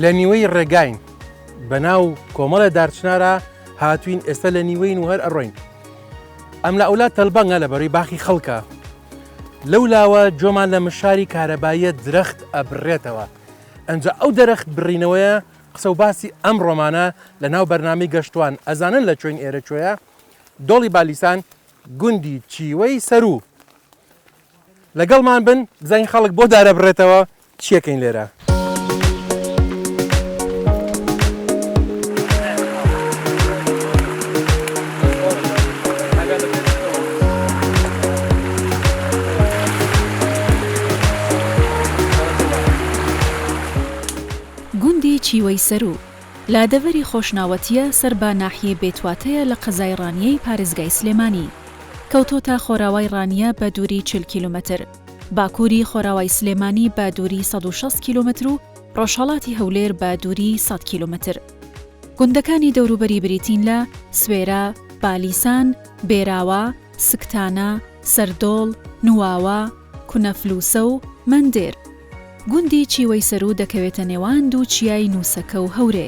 لە نیوەی ڕێگاین بەناو کۆمەڵە دارچنارە هاتوین ئێستا لە نیوەین و هەر ئەڕۆین ئەم لە ئەولات تەلبەنگە لە بەڕی باخی خەڵکە لەولاوە جۆمان لە مشاری کارەباییە درەخت ئەبڕێتەوە ئەنجا ئەو دەرەخت بڕینەوەیە قسە و باسی ئەم ڕۆمانە لە ناو بەرنامەی گەشتوان ئەزانن لە چۆین ئێرە کوێیە دۆڵی بالیسان گوندی چیوەی سەرو لەگەڵمان بن بزانین خەڵک بۆ دارە بڕێتەوە چیەکەین لێرە گوندی چیوەی سەرو لادەوەری خۆشناوەتیە سەر بە ناحیە بێتواتەیە لە قەزای ڕانیەی پارێزگای سلێمانی کەوتۆتە خۆراوای ڕانیە بە دووری 40 کیلومتر باکووری خۆراوای سلێمانی بە دووری 160 کیلومتر و ڕۆژهەڵاتی هەولێر بە دووری 100 کیلومتر گوندەکانی دەوروبەری بریتین لە سوێرە، بالیسان، بێراوە، سکتانە، سەردۆڵ، نواوە، کونەفلووسە و مەندێر گوندی چیوەی سەرو دەکەوێتە نێوان دوو چیای نووسەکە و هەورێ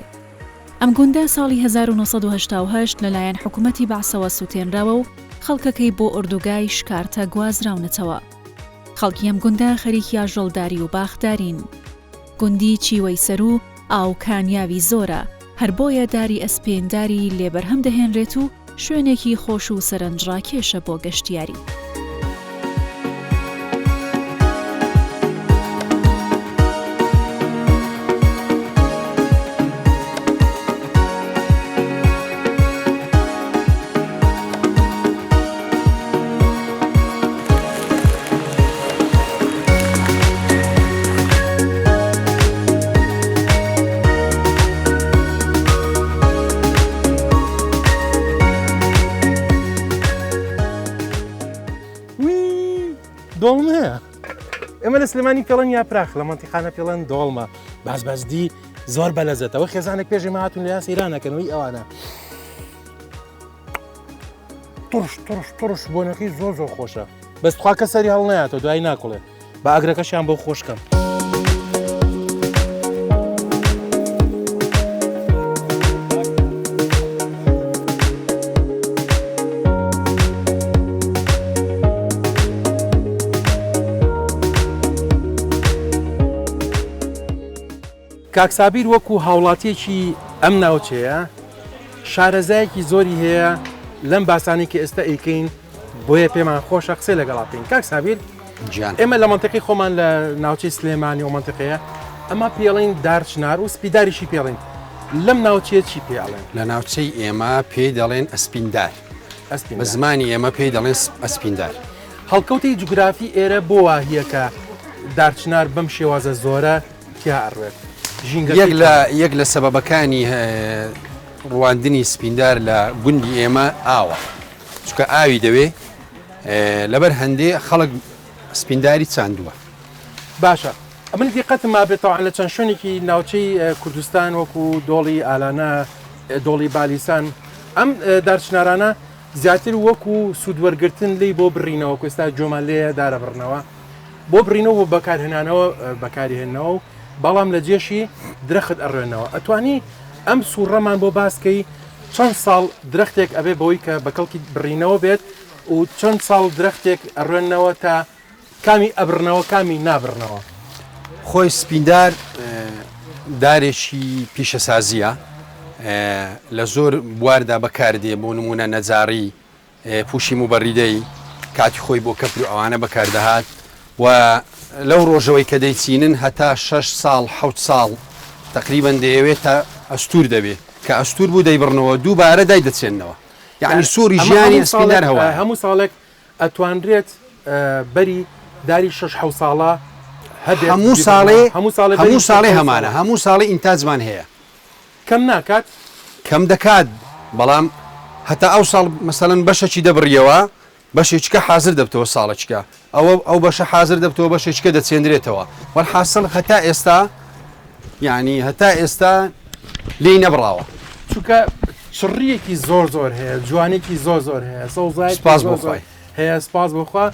ئەم گوندە ساڵی 1970 لەلایەن حکوومەتی بەعسەوە سووتێنراوە و خەڵکەکەی بۆ ئوردوگای شکارتە گوازراونەتەوە خەڵکی ئەم گوندە خەریکی ئاژەڵداری و باخدارین گوندی چیوەی سەرو ئاوکانیاوی زۆرە هەر بۆیە داری ئەسپێنداری لێبەرهەم دەهێنرێت و شوێنێکی خۆش و سەرنجڕاکێشە بۆ گەشتیاری دۆڵم هەیە ئێمە لە سلێمانی پێڵەن یا پراخ لە مەنتیقانە پێڵەن دۆڵمە بازبازدی زۆر بەلەزێتەوە خێزانێک پێشی ماهاتون لە سەیرانەکەنەوەی ئەوانە تڕش بۆنەکەی زۆر خۆشە بەستخوا کە سەری هەڵ نایاتەوە دوای ناکڵێ بە ئاگرەکەشیان بۆ خۆشکەم کاکسابیر وەکو هاوڵاتیەکی ئەم ناوچەیە شارەزایەکی زۆری هەیە لەم باسانی کە ئێستا ئەیکەین بۆیە پێمان خۆشە قسەی لەگەڵاتین کاکسابیر ئێمە لە منتەقەی خۆمان لە ناوچەی سلێمانی و منتەقەیە ئەمە پێڵین دارچنار و سپیداریشی پێڵین لەم ناوچێت چی پێڵێن لە ناوچەی ئێمە پێی دەڵێن ئەسپیندار بە زمانی ئێمە پێی دەڵێن ئەسپیندار هەڵکەوتی جوگرافی ئێرە بۆ واهەیە کە دارچنار بەم شێوازە زۆرە تیا ئەڕوێت یەک لە سەبەبەکانی ڕواندنی سپیندار لە گوندی ئێمە ئاوە چکە ئاوی دەوێ لەبەر هەندێ خەڵک سپینداری چاندووە باشە ئەمن دیقەتم ما بێتەوە لە چەند شوێنێکی ناوچەی کوردستان وەکو دۆڵی ئالانە دۆڵی بالیسان ئەم دارچنارانە زیاتر وەکو سوودوەرگرتن لی بۆ بڕینەوە کوێستا جۆمان لێە دارەبڕنەوە بۆ بڕینەوە بۆ بەکارهێنانەوە بەکاریهێنەوە و بەڵام لە جێشی درەخت ئەڕێنەوە ئەتوانی ئەم سوورڕەمان بۆ باسکەی چەند ساڵ درەختێک ئەبێ بەوەی کە بەکەڵکی بڕینەوە بێت و چەند ساڵ درەختێک ئەڕێنەوە تا کامی ئەبرنەوە کامی نابرنەوە خۆی سپیندار دارێکی پیشەسازیە لە زۆر بواردا بەکاردێ بۆ نمونە نەجاری پوشی موبەڕیدەی کاتی خۆی بۆ کەپر ئەوانە بەکاردەهات و لەو ڕۆژەوەی کە دەیچینن هەتا 6 ساڵ 7 ساڵ تقریبان دەیەوێت تا ئەستور دەبێت کە ئەستور بوو دەیبڕنەوە دووبارە دای دەچێنەوە یعنی سووری ژیانی سپیندار هەوە هەموو ساڵێک ئەتوانرێت بەری داری 6 ساڵە هەموو ساڵی هەمانە هەموو ساڵی ئینتاجمان هەیە کەم ناکات کەم دەکات بەڵام هەتا ئەو ساڵ مەسەڵەن بەشەکی دەبڕیەوە بەشێککە حاضر دەبتەوە ساڵێککە ئەو بەشە حاضر دەبتەوە بەشێککە دەچێندرێتەوە وەرحاصل هەتا ئێستا یعنی هەتا ئێستا لێی نەبڕاوە چونکە شڕیەکی زۆر هەیە جوانێکی زۆر هەیە سەوزای سپاس بۆخوای هەیە سپاس بۆخوا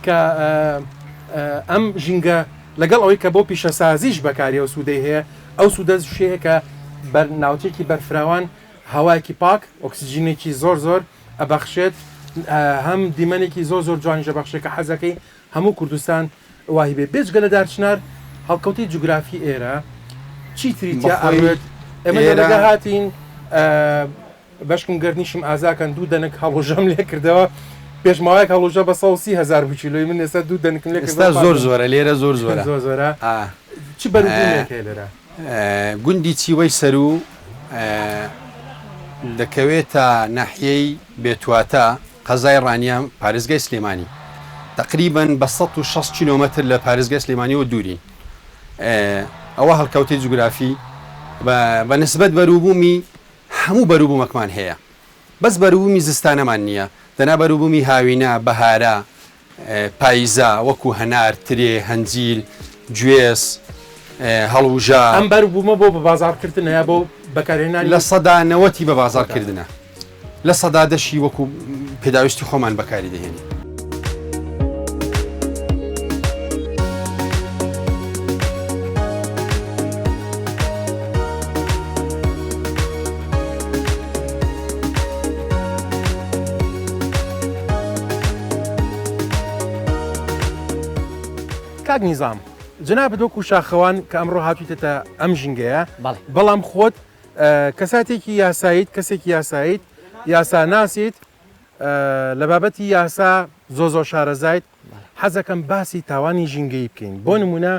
کە ئەم ژینگە لەگەڵ ئەوەی کە بۆ پیشەسازیش بەکاریەوە سوودەی هەیە ئەو سوودە شوێیە کە بەر ناوچێکی بەرفراوان هەوایەکی پاک ئۆکسسیژینێکی زۆر ئەبەخشێت هەم دیمەنێکی زۆر جوانیشە بەخشێت کە حەزەکەی هەموو کوردستان وای بێ بێجگە لە دارچنار هەڵکەوتی جوگرافی ئێرە چی تریتیا ئەوێت ئێمە لەگە هاتین بەشکم گەرنیشم ئازاکەن دوو دەنک هەڵۆژەم لێ کردەوە پێشماوەیەک هەڵۆژە بە 130,000 بچیلۆی من ئێستا دوو دەنکم لێ ئێستا زۆرە لێرە زۆرە چی بەروبوونێکە لێرە گوندی چیوەی سەر و دەکەوێتە ناحیەی بێتواتە قەزای ڕانیە پارێزگای سلێمانی تقریبان بە 160 کیلۆمەتر لە پارێزگای سلێمانیەوە دوورین ئەوە هەڵکەوتی جوگرافی بە نسبەت بەروبوومی هەموو بەروبوومەکمان هەیە بەس بەروبوومی زستانەمان نییە دەنا بەروبوومی هاوینە بەهارە پاییزە وەکو هەنار ترێ هەنجیل گوێز هەڵوژە ئەم بەروبوومە بۆ بە بازارکردنە بۆ بەکارهێنانی لە سەدانەوەتی بە بازارکردنە لە سەدادەشی وەکو پێداویستی خۆمان بەکاری دەهێنی کاک نیزام جناب دۆکو شاخەوان کە ئەمڕۆ هاتوویتە ئەم ژینگەیە بەڵام خۆت کەساتێکی یاساییت کەسێکی یاساییت یاسا ناسیت لە بابەتی یاسا زۆ شارەزایت حەزەکەم باسی تاوانی ژینگەی بکەین بۆ نمونە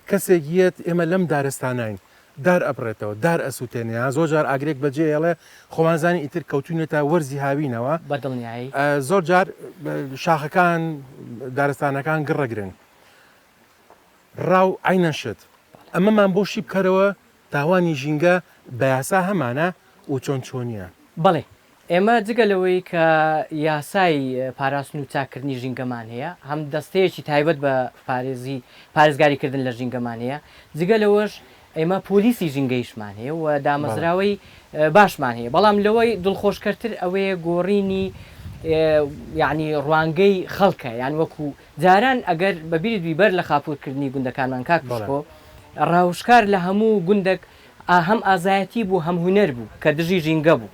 کەسێکیت ئێمە لەم دارستانین دار ئەبڕێتەوە دار ئەسووتێنیا زۆر جار ئاگرێک بەجێ ئێڵێ خۆمانزانی ئیتر کەوتونێتە وەرزی هاوینەوە بەدڵنیایی زۆر جار شاخەکان دارستانەکان گڕەگرن ڕاو عینەشت ئەمەمان بۆ شی بکەرەوە تاوانی ژینگە بە یاسا هەمانە و چۆن چۆنیە بەڵێ ئێمە جگەلەوەی کە یاسای پاراستن و چاکردنی ژینگەمان هەیە هەم دەستەیەکی تایبەت بە پارێزگاریکردن لە ژینگەمان هەیە جگەلەوەش ئێمە پۆلیسی ژینگەیشمان هەیە و دامەزراوەی باشمان هەیە بەڵام لەوەی دڵخۆشکەرتر ئەوەیە گۆڕینی یعنی ڕوانگەی خەڵکە یان وەکو جاران ئەگەر بەبیری بیبەر لە خاپورکردنی گوندەکانمان کاک بشکۆ ڕاوشکار لە هەموو گوندێک هەم ئازایەتی بوو هەم هوەر بوو کە دژی ژینگە بوو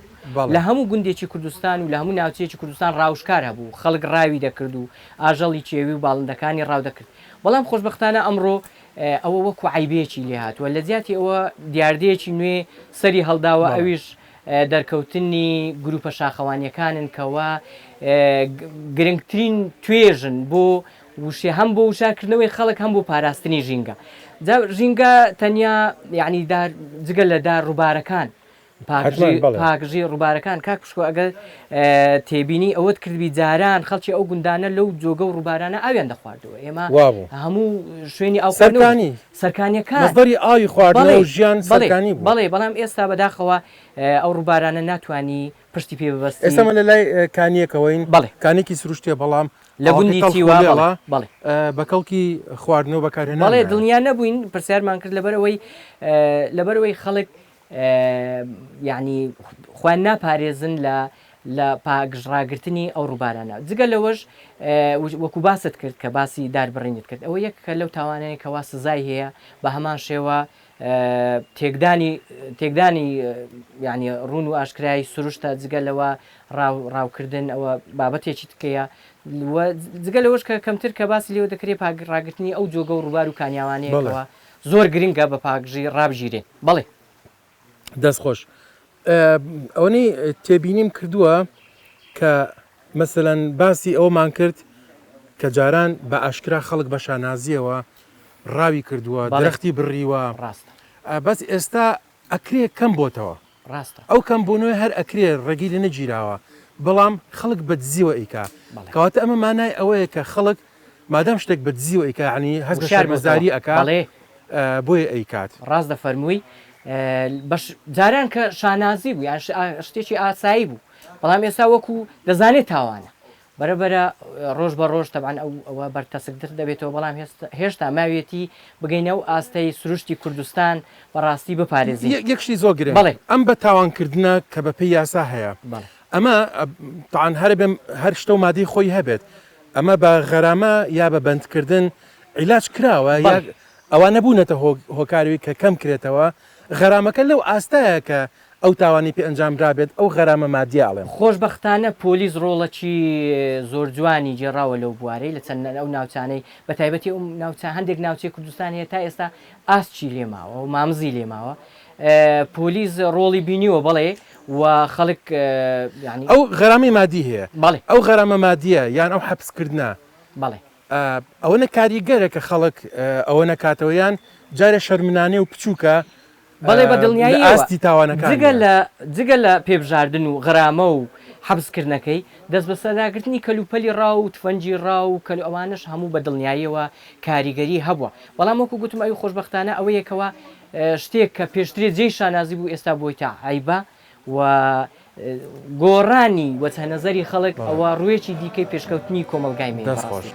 لە هەموو گوندێکی کوردستان و لە هەموو ناوچەیەکی کوردستان ڕاوشکار هەبوو خەڵک ڕاوی دەکرد و ئاژەڵی چێوی و باڵندەکانی ڕاو دەکرد بەڵام خۆشبەختانە ئەمڕۆ ئەوە وەکو عیبەیەکی لێ هاتووە لە زیاتی ئەوە دیاردەیەکی نوێ سەری هەڵداوە ئەویش دەرکەوتنی گروپە شاخەوانیەکانن کەەوە گرنگترین توێژن بۆ وشێ هەم بۆ وشارکردنەوەی خەڵک هەم بۆ پاراستنی ژینگە ژینگە تەنیا یعنی جگە لە دار ڕووبارەکان پاکژی ڕووبارەکان کاک پشکۆ ئەگەر تێبینی ئەوەت کردبی جاران خەڵکی ئەو گوندانە لەو جۆگە و ڕووبارانە ئاویان دەخواردەوە ئێمە هەموو شوێنی ئەو سەرکانیەکان بەری ئاوی خواردنەوە و ژیان سەرکانی بەڵێ بەڵام ئێستا بەداخەوە ئەو ڕووبارانە ناتوانی پشتی پێ ببەست ئێستا لە لای کانیەکەوەین بەڵێ کانێکی سروشتێ بەڵام لە گوندی تیوە بەڵێ بەکەڵکی خواردنەوە بەکارهێنان بەڵێ دڵنیا نەبووین پرسیارمان کرد لەبەرەوەی خەڵک یعنی خوان ناپارێزن لە پاگژڕاگررتنی ئەو ڕووبارانە جگە لەوەش وەکو باست کرد کە باسی داربڕینت کرد ئەوە یەک کە لەو تاوانەیە کەوا سزای هەیە بە هەمان شێوە تێکدانی ینی ڕوون و ئاشکرایی سروشتە جگەلەوە ڕاوکردن ئەوە بابەتێکی تکەیە جگە لەوەش کە کەمتر کە باسی لێوە دەکرێت پاگڕاگررتنی ئەو جۆگە و ڕووبار و کانیاوانەیەەوە زۆر گرنگە بە پاگژی ڕابژیرێ بەڵێ دەستخۆش ئەوەی تێبینیم کردووە کە مەسەلەن باسی ئەومان کرد کە جاران بە ئاشکرا خەڵک بە شانازیەوە ڕاوی کردووە درەختی بڕیوە ڕاستە بەس ئێستا ئەکرێ کەم بۆتەوە ڕاستە ئەو کەم بۆنەوەی هەر ئەکرێ ڕێگی لە نەگیراوە بەڵام خەڵک بە دزیوە ئیکا کەواتە ئەمە مانای ئەوەیە کە خەڵک مادەم شتێک بە دزیوە ئیکا عنی هەست بە شارمەزاری ئەکا بۆیە ئەیکات ڕاست دەفەرمووی جاران کە شانازی بوو یان شتێکی ئاسایی بوو بەڵام ئێستا وەکو دەزانێت تاوانە بەرەبەرە ڕۆژ بە ڕۆژ تەبان ئەوە بەرتەسکتر دەبێتەوە بەڵام هێشتا ماوێتی بگەینە و ئاستەی سروشتی کوردستان بەڕاستی بپارێزی یەکشی زۆر گرنگ بڵێ ئەم بە تاوانکردنە کە بەپێی یاسا هەیە ئەمە تاان هەر بێم هەر شتە و مادەی خۆی هەبێت ئەمە بە غەرامە یا بە بەندکردن عیلاج کراوە ئەوە نەبوونەتە هۆکاروی کە کەم کرێتەوە غەرامەکە لەو ئاستایە کە ئەو تاوانی پێ ئەنجام درابێت ئەو غەرامە مادیاڵێن خۆشببختانە پۆلیس ڕۆڵەکی زۆر جوانی جێراوە لەو بوارەی لە چەند ئەو ناوچانەی بە تایبەتی ئەو هەندێک ناوچەی کوردستانی تا ئێستا ئاسچی لێماوە و مامزی لێماوە پۆلیس ڕۆڵی بینیوە بەڵێ و خەڵک ئەو غەرامی مادی هەیە بەڵێ ئەو غەرامە مادیە یان ئەو حەبسکردە بەڵێ ئەوە کاریگەرە کە خەڵک ئەوە نەکاتەوەیان جارە شەرمنانێ و بچووکە بەڵێ بە دڵنیایی ئاستی تاوانەکان جگە لە پێبژاردن و غەرامە و حەبسکردنەکەی دەست بە سەداگرتنی کەلوپەلی ڕاو و تفەنجی ڕاو و کەلو ئەوانش هەموو بە دڵنیاییەوە کاریگەری هەبووە بەڵام وەکو گوتم ئەوی خۆشببختانە ئەوە یەکەوە شتێک کە پێشترێ جێی شانازی بوو ئێستا بۆی تا عیبە و گۆڕانی وەچەنەزەری خەڵک ئەوە ڕوویەکی دیکەی پێشکەوتنی کۆمەلگای مێ دەستخۆش.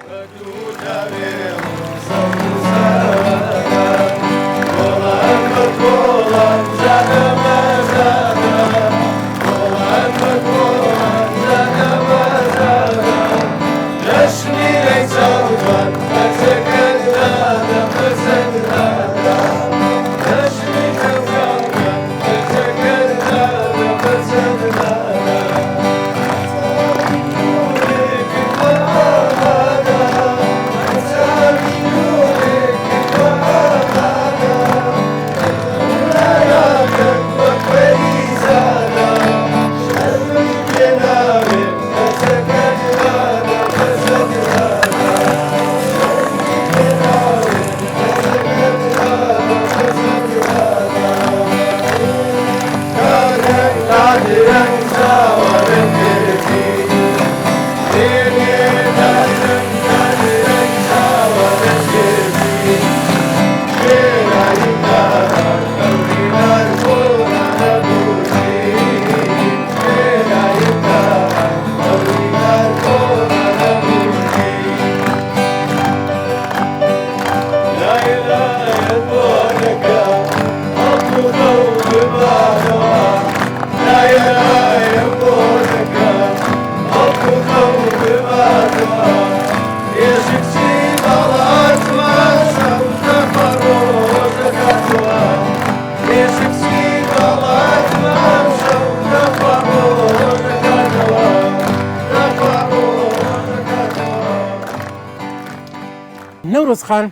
نەورۆزخان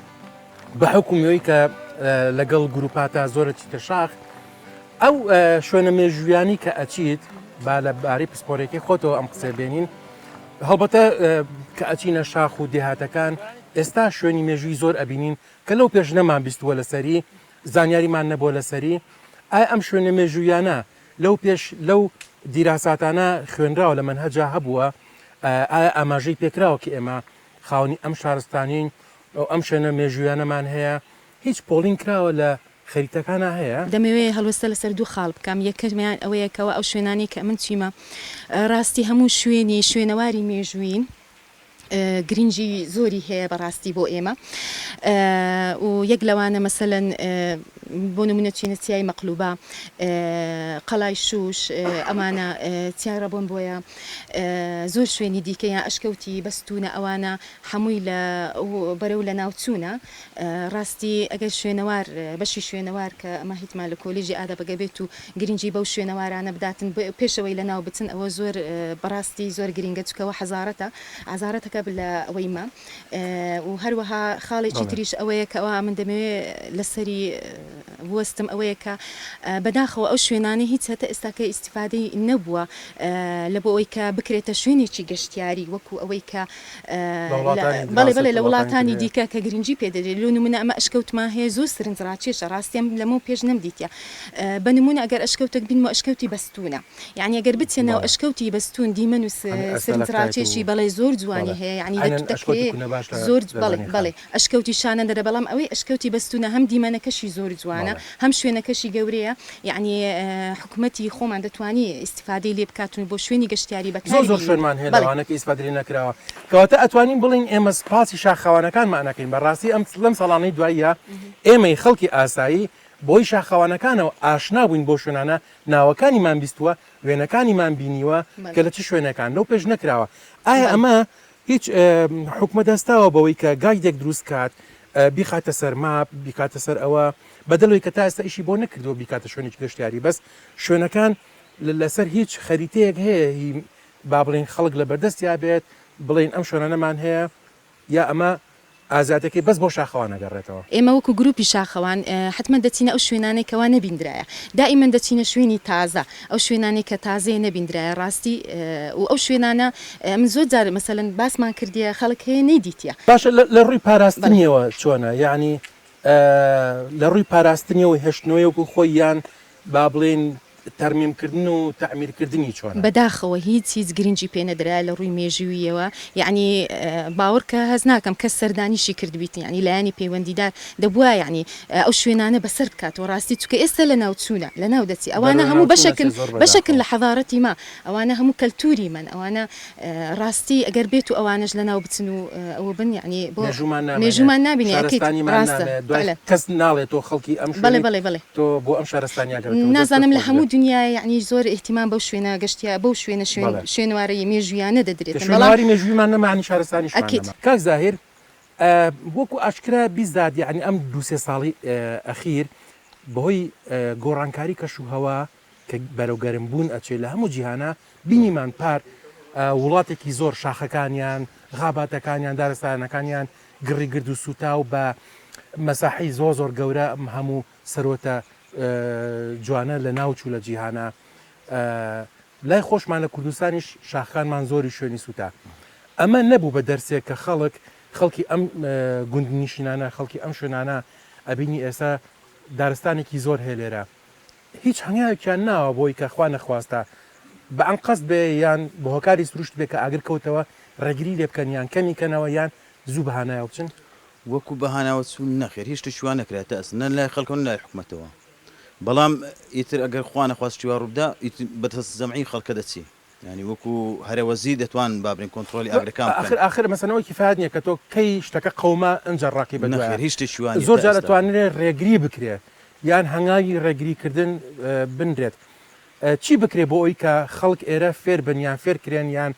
بە حکومیەوەی کە لەگەڵ گروپاتە زۆرە چیتە شاخ ئەو شوێنە مێژویانی کە ئەچیت با لەبارەی پسپۆرێکی خۆتەوە ئەم قسە بێنین هەڵبەتە کە ئەچینە شاخ و دێهاتەکان ئێستا شوێنی مێژووی زۆر ئەبینین کە لەو پێش نەمان بیستووە لەسەری زانیاریمان نەبووە لەسەری ئایا ئەم شوێنە مێژوویانە لەو پێش لەو دیراساتانە خوێنراوە لە منهەجا هەبووە ئایا ئاماژەی پێکراوە کە ئێمە خاوەنی ئەم شارستانین ئەم شوێنە مێژویانەمان هەیە هیچ پۆڵین کراوە لە خەریتەکانە هەیە دەمەوێت هەڵوەستە لەسەر دوو خاڵ بکەم یەکەمیان ئەوەیەکەوە ئەو شوێنانی کە من چیمە ڕاستی هەموو شوێنی شوێنەواری مێژوین گرنگی زۆری هەیە بەڕاستی بۆ ئێمە و یەک لەوانە مەسەلەن بۆ نمونە چینەتیای مەقلوبە قەڵای شوش ئەمانە تیان ڕەبوون بۆیە زۆر شوێنی دیکەیان ئەشکەوتی بەستونە ئەوانە هەمووی لە بەرەو لە ناوچوونە ڕاستی ئەگەر شوێنەوار بەشی شوێنەوار کە ئەمە هیتمان لە کۆلیژی ئادا بەگەبێت و گرنگی بەو شوێنەوارانە بداتن پێشەوەی لە ناو بچن ئەوە زۆر بەڕاستی زۆر گرنگە چکەوە حەزارەتە لە ئەوەیمە و هەروەها خاڵێکی تریش ئەوەیە کە ئەوە من دەمەوێت لەسەری وەستم ئەوەیە کە بەداخەوە ئەو شوێنانی هیچ هەتە ئێستاکە ئیسیفادەی نەبووە لە بۆ ئەوەی کە بکرێتە شوێنێکی گەشتیاری وەکو ئەوەی کە بەڵێ لە وڵاتانی دیکە کە گرنگی پێدەدرێت لە نمونە ئەمە ئەشکەوتمان هەیە زۆر سرنجڕاکێشە ڕاستیم لەمە پێش نەمدیتە بە نمونە ئەگەر ئەشکەوتێک بینمە ئەشکەوتی بەستونە یعنی ئەگەر بچێنەوە ئەشکەوتی بەستون دیمەن و سرنجڕاکێشی بەڵێ زۆر جوانی هەیە یعنی زۆر بەڵێ ئەشکەوتی شانە دەرە بەڵام ئەوەی ئەشکەوتی بەستونە هەم دیمەنەکەشی زۆر جوانە هەم شوێنەکەشی گەورەیە یعنی حکوومەتی خۆمان دەتوانی ئیسیفادەی لێ بکاتون بۆ شوێنی گەشتیاری بەکار زۆر شوێنمان هەیە لەوانەکە ئیسیفادەی نەکراوە کەواتە ئەتوانین بڵین ئێمە سپاسی شاخەوانەکانمان نەکەین بەڕاستی ئەم لەم ساڵانەی دواییە ئێمەی خەڵکی ئاسایی بۆی شاخەوانەکانەوە ئاشنا بووین بۆ شوێنانە ناوەکانیمان بیستووە وێنەکانیمان بینیوە کە لە چ شوێنەکان لەو پێش نەکراوە ئایا ئەمە هیچ حکومە دەستاوە بەوەی کە گایدێک دروست کات بیخاتە سەر ماپ بیکاتە سەر ئەوە بەدەڵی کە تا ئێستا ئیشی بۆ نەکردەوە بیکاتە شوێنێکی گەشتیاری بەس شوێنەکان لەسەر هیچ خەریتەیەک هەیە با بڵین خەڵک لە بەردەستیا بێت بڵین ئەم شوێنەمان هەیە یا ئەمە ئازادەکەی بەس بۆ شاخەوان نەگەڕێتەوە ئێمە وەکو گروپی شاخەوان حتممە دەچینە ئەو شوێنانێک کەوا نەبیندرایە دائیمەن دەچینە شوێنی تازە ئەو شوێنانێک کە تازەیە نەبیندرایە ڕاستی و ئەو شوێنانە من زۆر جارە مەسەلەن باسمان کردیە خەڵک هەیە نەیدیتە باشە لە ڕووی پاراستنیەوە چۆنە یعنی لە ڕووی پاراستنیەوەی هێشتنەوەیەکو خۆی یان با بڵێن تەرمیمکردن و تعمیرکردنی چۆن بەداخەوە هیچ گرنگی پێ نەدرا لە ڕووی مێژوویەوە یعنی باوەڕکە هەز ناکەم کەس سەردانیشی کردبییت ینی لایانی پەیوەندیدار دەبووە یعنی ئەو شوێنانە بەسەر بکاتەوە ڕاستی چکە ئێستا لە ناوچوونە لە ناو دەچی ئەوانە هەموو بەشکن لە حەضارەتی ما ئەوانە هەموو کەلتوری من ئەوانە ڕاستی ئەگەر بێت و ئەوانش لە ناو بچن و ئەوە بن یعنی بۆ مێژومان نبینی کەس ناڵێتەوە خەڵکی ئەم بڵێ تۆ بۆ ئەم شارستانیا نازانم لە هەموو دنیا یعنی زۆر احتیمان بەو شوێنە گەشتیا بەو شوێنە شوێنوارەی مێژویانە دەدرێت شوێنواری مێژویمان نەمانی شارستانی کاک زاهر وەکو ئاشکرا بیزاد یعنی ئەم دو-سێ ساڵی ئەخیر بەهۆی گۆڕانکاری کەش و هەوا کە بەرەوگەرم بوون ئەچێت لە هەموو جیهانە بینیمان پار وڵاتێکی زۆر شاخەکانیان غاباتەکانیان دارستانەکانیان گڕی گرد و سوتا و بە مەساحی زۆر گەورە هەموو سەرۆتە جوانە لە ناوچوو لە جیهانە لای خۆشمان لە کوردستانیش شاخانمان زۆری شوێنی سوتا ئەمە نەبوو بە دەرسێک کە خەڵکی ئەم گوندنیشینانە خەڵکی ئەم شوێنانە ئەبینی ئێستا دارستانێکی زۆر هەیە لێرە هیچ هەنگاوێکیان ناوە بۆی کە خوا نەخواستە بە ئەم قەست بێ یان بە هۆکاری سروشت بێ کە ئاگر کەوتەوە ڕێگری لێ بکەن یان کەمی کەنەوە یان زوو بەهانایە بچن وەکو بەهاناوە چوون نەخێر هیچ شوان نەکرێتە ئەس نە لای خەڵکەن لای حکومەتەوە بەڵام ئیتر ئەگەر خوا نەخواستیوا ڕووبدا بەدەست زەمعی خەڵکە دەچی ینی وەکو هەرەوەزی دەتوان بابرین کۆنتترۆلی ئاگرەکان آخر مەسەنەوەی کیفاات نییە کە تۆ کەی شتەکە قەوما ئەنجە ڕاکی بە نەخێر هیچ شوان زۆر جار دەتوانرێت ڕێگری بکرێ یان هەنگاوی ڕێگریکردن بنرێت چی بکرێ بۆ ئەوی کە خەڵک ئێرە فێر بن یان فێرکرێن یان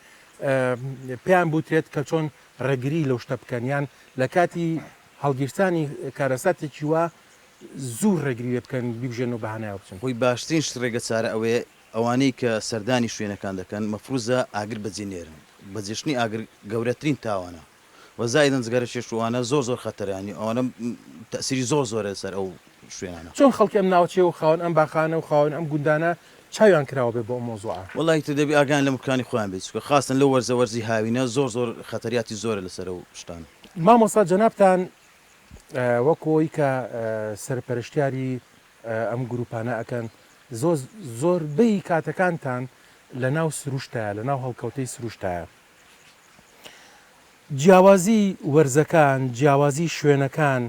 پێیان بوترێت کە چۆن ڕێگری لەو شتە بکەن یان لە کاتی هەڵگیرسانی کارەساتێکی وە زوو ڕێگری لێ بکەن بیبژێن و بەهانایە بچن خۆی باشترین ڕێگە چارە ئەوەیە ئەوانەی کە سەردانی شوێنەکان دەکەن مەفروزە ئاگر بەجێنێرن بەجێشتنی ئاگر گەورەترین تاوانە وەزای دەنجگەرە شێشوانە زۆر خەتەرانی ئەوانە تەسیری زۆرە سەر ئەو شوێنانە چۆن خەڵکی ئەم ناوچێ و خاون ئەم باخانە و خاون ئەم گوندانە چاویان کراوە بێ بۆ ئەم مۆزوعە وڵی تو دەبی ئاگان لە مکانی خۆیان بێت چکە خاستن لە وەرزەوەرزی هاوینە زۆر خەتەریاتی زۆرە لەسەر و شتان مامۆستا جەنابتان وەکۆی کە سەرپەرشتیاری ئەم گروپانە ئەکەن زۆربەی کاتەکانتان لە ناو سروشتایە لە ناو هەڵکەوتەی سروشتایە جیاوازی وەرزەکان جیاوازی شوێنەکان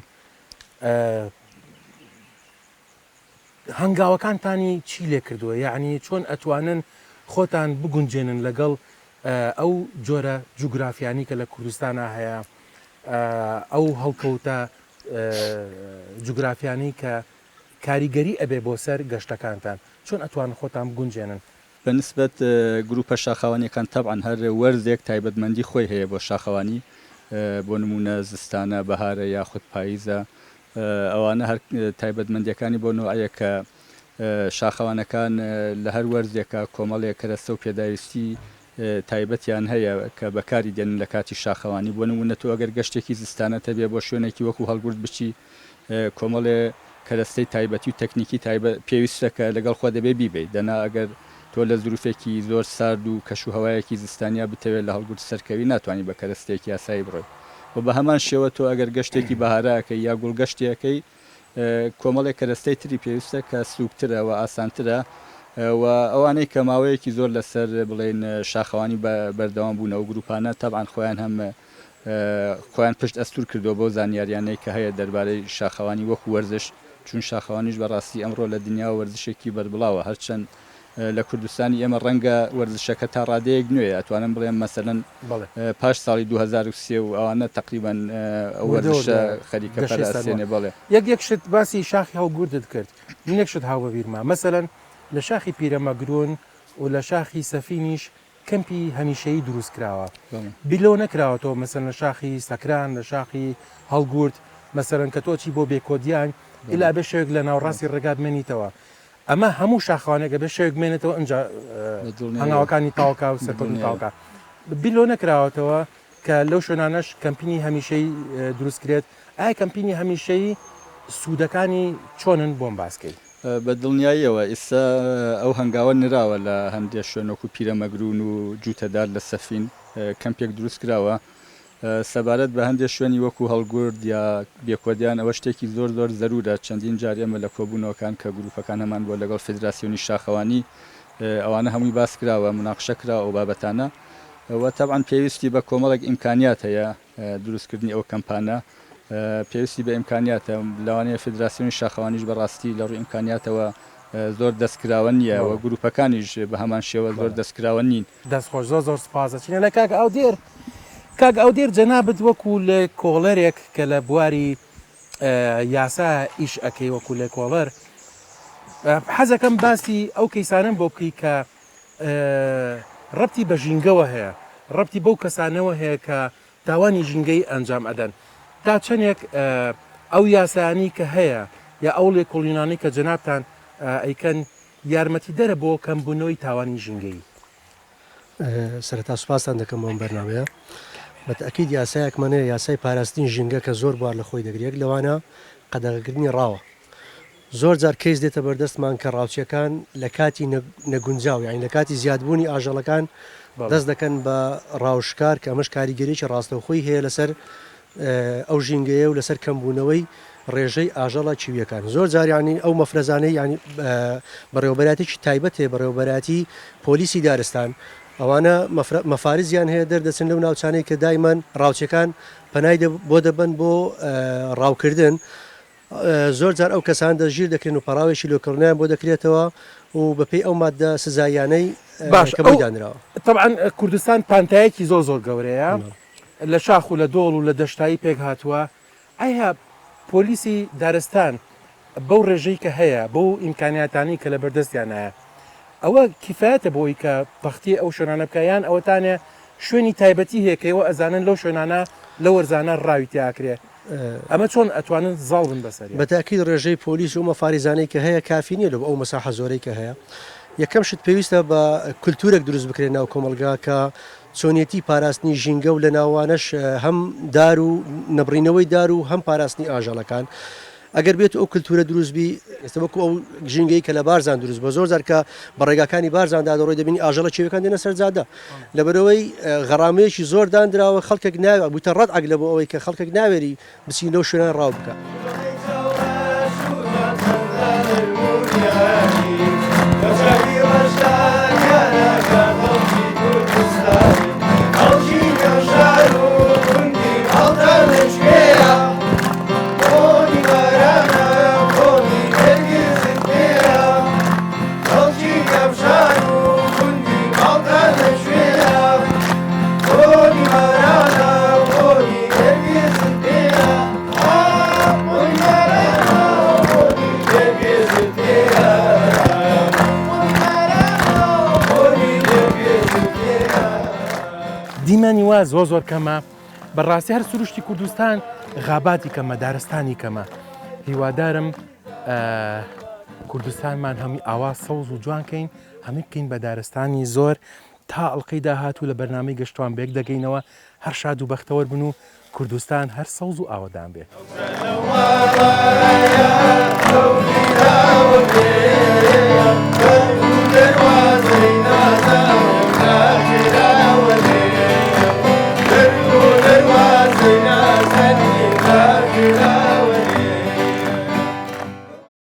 هەنگاوەکانتانی چی لێ کردووە یعنی چۆن ئەتوانن خۆتان بگونجێنن لەگەڵ ئەو جۆرە جوگرافیانی کە لە کوردستانە هەیە ئەو هەڵکەوتە جوگرافیانی کە کاریگەری ئەبێ بۆ سەر گەشتەکانتان چۆن ئەتوان خۆتان بگونجێنن بەنسبەت گروپە شاخەوانیەکان تەبعاً هەر وەرزێک تایبەتمەندی خۆی هەیە بۆ شاخەوانی بۆ نمونە زستانە بەهارە یاخود پاییزە ئەوانە هەر تایبەتمەندیەکانی بۆ نوعەیە کە شاخەوانەکان لە هەر وەرزێکە کۆمەڵێک کەرەستە و پێداویستی تایبەتیان هەیە کە بەکاری دێن لە کاتی شاخەوانی بۆ نمونە تۆ ئەگەر گەشتێکی زستانەتە بێ بۆ شوێنێکی وەکو هەڵگورد بچی کۆمەڵێ کەرەستەی تایبەتی و تەکنیکی پێویستەکە لەگەڵ خۆ دەبێ بیبێت دەنا ئەگەر تۆ لە زروفێکی زۆر سارد و کەش و هەوایەکی زستانیا بتەوێت لە هەڵگورد سەرکەوی ناتوانانی بە کەرەستێکی یاسایی بڕۆی و بە هەمان شێوە تۆ ئەگەر گەشتێکی بەهارەکەی یا گوڵگەشتێکەکەی کۆمەڵێک کەرەستەی تری پێویستە کە سووکترە و ئاسانترە و ئەوانەی کە ماوەیەکی زۆر لەسەر بڵێن شاخەوانی بەردەوام بوون ئەو گروپانە تەبعاً خۆیان هەم خۆیان پشت ئەستور کردو بۆ زانیاریانەی کە هەیە دەربارەی شاخەوانی وەکو وەرزش چون شاخەوانیش بەڕاستی ئەمڕۆ لە دنیا وەرزشێکی بەربڵاوە هەرچەند لە کوردستانی ئێمە ڕەنگە وەرزشەکە تا ڕادەیەک نوێ ئەتوانم بڵێم مەسەلەن پاش ساڵی 2023 و ئەوانە تقریبان وەرزشە خەریکە پەراسێنێ بڵێ یەک شت باسی شاخی هەڵگوردت کرد منێک شت هاوبەبیرما مەسەلەن لە شاخی پیرەمەگرون و لە شاخی سەفینیش کەمپی هەمیشەیی دروست کراوە بیلۆ نەکراوەتەوە مەسەلەن لە شاخی سەکران لە شاخی هەڵگورد مەسەرەن کە تۆچی بۆ بێکۆدیان ئیلا بێ شێک لە ناوڕاستی ڕێگات بمێنیتەوە ئەمە هەموو شاخوانێکە بێ شێک بمێنێتەوە ئەنج هەنگاوەکانی تاوکا و سەرکردنی تاوکە بیلۆ نەکراوەتەوە کە لەو شوێنانەش کەمپینی هەمیشەی دروستکرێت ئایا کەمپینی هەمیشەی سوودەکانی چۆنن بۆم باسکەی بە دڵنیاییەوە ئێستا ئەو هەنگاوە نراوە لە هەندێک شوێنۆک و پیرەمەگرون و جوتەدار لە سەفین کەمپێک دروست کراوە سەبارەت بە هەندێک شوێنی وەکو هەڵگورد یا بێکۆدیان ئەوە شتێکی زۆر زۆر زەرورە چەندین جار ئێمە لە کۆبوونەوەکان کە گروپەکان هەمان بۆ لەگەڵ فدراسیۆنی شاخەوانی ئەوانە هەمووی باس کراوە مناقشە کراوە ئەو بابەتانە ئەوە تەبعاً پێویستی بە کۆمەڵێک ئیمکانیات هەیە دروستکردنی ئەو کەمپانە پێویستی بە ئیمکانیاتە لەوانەیە فدراسیۆنی شاخەوانیش بەڕاستی لە ڕووی ئیمکانیاتەوە زۆر دەستکراوە نییە و گروپەکانیش بە هەمان شێوە زۆر دەستکراوە نین دەستخۆش زۆر زۆر سپاسەچینە لە کاک ئەو دێر جەنابەت وەکو لە کۆڵەرێک کە لە بواری یاسا ئیش ئەەکەی وەکو لێ کۆڵەر حەزەکەم باسی ئەو کەیسانم بۆ بکەی کە ڕەبتی بە ژینگەوە هەیە ڕەبتی بەو کەسانەوە هەیە کە تاوانی ژینگەی ئەنجام ئەدەن تا چەندێک ئەو یاسانی کە هەیە یا ئەو لێ کۆڵینانی کە جەنابتان ئەیکەن یارمەتی دەرە بۆ کەمبوونەوەی تاوانی ژینگەی سەرەتا سوپاسان دەکەم بۆم بەرنامەیە بەتەکید یاسایەکمانەیە یاسای پاراستنی ژینگە کە زۆر بوار لە خۆی دەگرێت لەوانە قەدەغەکردنی ڕاوە زۆر جار کەیس دێتە بەردەستمان کە ڕاوچیەکان لە کاتی نەگونجاو یعنی لە کاتی زیادبوونی ئاژەڵەکان دەست دەکەن بە ڕاوشکار کە ئەمەش کاریگەریی ڕاستەوخۆی هەیە لەسەر ئەو ژینگەیە و لەسەر کەمبوونەوەی ڕێژەی ئاژەڵە چیویەکان زۆر جاریانی ئەو مەفرەزانەی ینی بەڕێوەبەراتێکی تایبەت هەیە بەڕێوەبەراتی پۆلیسی دارستان ئەوانە مەفارزیان هەیە دەردەچن لەو ناوچانەی کە دایمەن ڕاوچەکان پەنای بۆ دەبن بۆ ڕاوکردن زۆر جار ئەو کەسان دەژیر دەکرێن و پەراوێکی لۆکردنیان بۆ دەکرێتەوە و بەپێی ئەو مادە سزایانەی باشدانراوە طبعاً کوردستان پانتایەکی زۆر زۆر گەورەیە لە شاخ و لە دۆڵ و لە دەشتایی پێک هاتووە ئایا پۆلیسی دارستان بەو ڕێژەی کە هەیە بەو ئیمکانیاتانی کە لە بەردەستیانایە ئەوە کیفایەتە بۆی کە پەختی ئەو شوێنانە بکەیان ئەوەتانێ شوێنی تایبەتی هەیەکەوە ئەزانن لەو شوێنانە لە وەرزانە ڕاوی تیاکرێ ئەمە چۆن ئەتوانن زاڵ بن بەسەری بەتاکید ڕێژەی پۆلیس و مەفارزانەی کە هەیە کافی نیە لە ئەو مەساحە زۆرەی کە هەیە یەکەم شت پێویستە بە کولتورێک دروست بکرێن ناو کۆمەلگا کە چۆنیەتی پاراستنی ژینگە و لە ناوانش هەم دار و نەبڕینەوەی دار و هەم پاراستنی ئاژەڵەکان ئەگەر بێت ئەو کللتورە دروستبی ئێستا وەکو ئەو ژینگەی کە لە بارزان دروست بە زۆر زارکە بە ڕێگاکانی بارزاندا دەڕۆی دەبینی ئاژەڵە چێوەکان دێنە سەرجادە لەبەرەوەی غەڕامەیەکی زۆر دانراوە خەڵکێک ناوە بوتە ڕەت ئەگلە بۆ ئەوەی کە خەڵکێک ناوێری بچین لەو شوێنان ڕاو بکە. دیمانی وا زۆر زۆر کەمە بەڕاستی هەر سروشتی کوردستان غاباتی کەمە دارستانی کەمە هیوادارم کوردستانمان هەمی ئاوا سەوز و جوانکەین هەمی بکەین بە دارستانی زۆر تا ئەڵلقەی داهات و لە بەرنامەی گەشتوان بێک دەگەینەوە هەر شاد و بەختەوەر بن و کوردستان هەر سەوز و ئاوەدان بێت. Yeah.